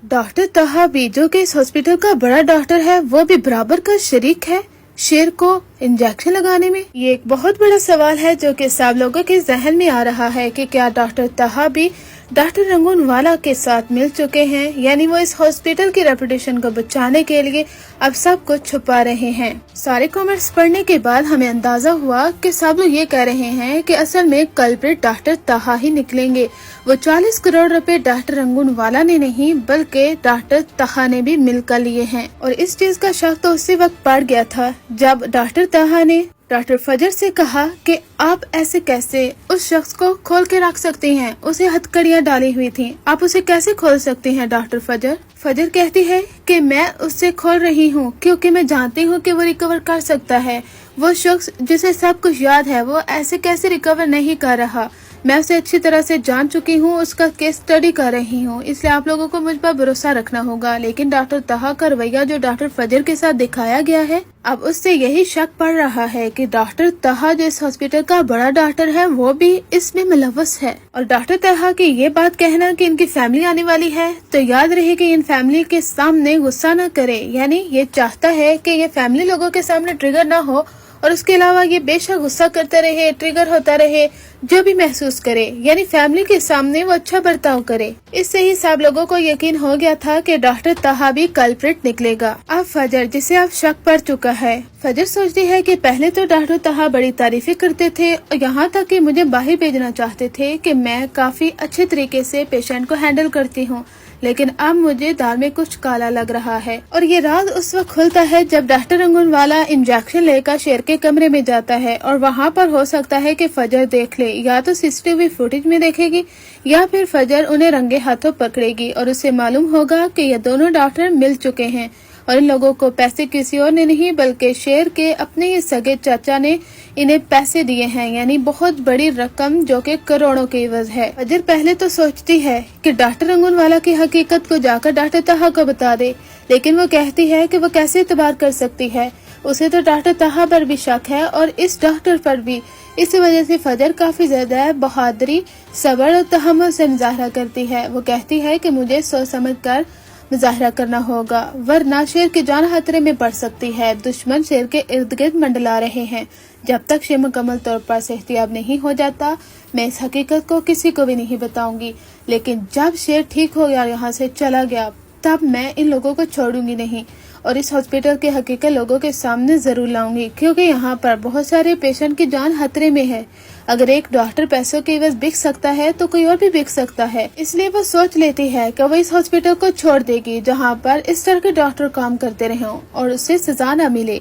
Doctor तहा भी, जो कि इस हॉस्पिटल का बड़ा डॉक्टर है, वो भी बराबर का शरीक है शेर को इंजेक्शन लगाने में। ये एक बहुत बड़ा सवाल है जो कि सब लोगों के जहन में आ रहा है कि क्या डॉक्टर तहा भी डॉक्टर रंगूनवाला के साथ मिल चुके हैं, यानी वो इस हॉस्पिटल की रेपुटेशन को बचाने के लिए अब सब कुछ छुपा रहे हैं। सारे कमेंट्स पढ़ने के बाद हमें अंदाजा हुआ कि सब लोग ये कह रहे हैं कि असल में कल्प्रिट डॉक्टर तहा ही निकलेंगे। वो 40 करोड़ रुपए डॉक्टर रंगूनवाला ने नहीं बल्कि डॉक्टर तहा ने भी मिलकर लिए हैं। और इस चीज का शक तो उसी वक्त पड़ गया था जब डॉक्टर तहा ने डॉक्टर फजर से कहा कि आप ऐसे कैसे उस शख्स को खोल के रख सकती हैं, उसे हथकड़ियां डाली हुई थी, आप उसे कैसे खोल सकती हैं डॉक्टर फजर। फजर कहती है कि मैं उससे खोल रही हूँ क्योंकि मैं जानती हूँ कि वो रिकवर कर सकता है। वो शख्स जिसे सब कुछ याद है वो ऐसे कैसे रिकवर नहीं कर रहा। मैं उसे अच्छी तरह से जान चुकी हूँ, उसका केस स्टडी कर रही हूँ, इसलिए आप लोगों को मुझ पर भरोसा रखना होगा। लेकिन डॉक्टर तहा का रवैया जो डॉक्टर फजर के साथ दिखाया गया है, अब उससे यही शक पड़ रहा है कि डॉक्टर तहा जो इस हॉस्पिटल का बड़ा डॉक्टर है वो भी इसमें मुलव्वस है। और डॉक्टर तहा की ये बात कहना कि इनकी फैमिली आने वाली है, तो याद रहे कि इन फैमिली के सामने गुस्सा न करे, यानी ये चाहता है कि ये फैमिली लोगों के सामने ट्रिगर ना हो और उसके अलावा ये बेशक गुस्सा करता रहे, ट्रिगर होता रहे, जो भी महसूस करे, यानी फैमिली के सामने वो अच्छा बर्ताव करे। इससे ही सब लोगों को यकीन हो गया था कि डॉक्टर तहा भी कल्प्रिट निकलेगा। अब फजर, जिसे अब शक पड़ चुका है, फजर सोचती है कि पहले तो डॉक्टर तहा बड़ी तारीफें करते थे और यहाँ तक कि मुझे बाहर भेजना चाहते थे कि मैं काफी अच्छे तरीके से पेशेंट को हैंडल करती हूँ, लेकिन अब मुझे दाल में कुछ काला लग रहा है। और ये राज उस वक्त खुलता है जब डॉक्टर रंगूनवाला इंजेक्शन लेकर शेर के कमरे में जाता है और वहाँ पर हो सकता है कि फजर देख ले, या तो सीसीटीवी फुटेज में देखेगी या फिर फजर उन्हें रंगे हाथों पकड़ेगी और उसे मालूम होगा कि ये दोनों डॉक्टर मिल चुके हैं और इन लोगों को पैसे किसी और ने नहीं बल्कि शेर के अपने ही सगे चाचा ने इन्हें पैसे दिए हैं, यानी बहुत बड़ी रकम जो कि करोड़ों की एवज है। फजर पहले तो सोचती है कि डॉक्टर रंगूनवाला की हकीकत को जाकर डॉक्टर तहा को बता दे, लेकिन वो कहती है कि वो कैसे एतबार कर सकती है, उसे तो डॉक्टर तहा पर भी शक है और इस डॉक्टर पर भी। इस वजह से फजर काफी ज्यादा बहादुरी, सब्र और तहम्मुल से मुजाहरा करती है। वो कहती है कि मुझे सोच समझ कर मुजाहरा करना होगा वरना शेर की जान खतरे में पड़ सकती है। दुश्मन शेर के इर्द गिर्द मंडला रहे हैं। जब तक शेर मुकम्मल तौर पर सेहतियाब नहीं हो जाता मैं इस हकीकत को किसी को भी नहीं बताऊंगी, लेकिन जब शेर ठीक हो गया, यहाँ से चला गया, तब मैं इन लोगों को छोड़ूंगी नहीं और इस हॉस्पिटल की हकीकत लोगों के सामने जरूर लाऊंगी, क्योंकि यहाँ पर बहुत सारे पेशेंट की जान खतरे में है। अगर एक डॉक्टर पैसों के एवज बिक सकता है तो कोई और भी बिक सकता है। इसलिए वो सोच लेती है कि वो इस हॉस्पिटल को छोड़ देगी जहाँ पर इस तरह के डॉक्टर काम करते रहे और उससे सजा न मिले।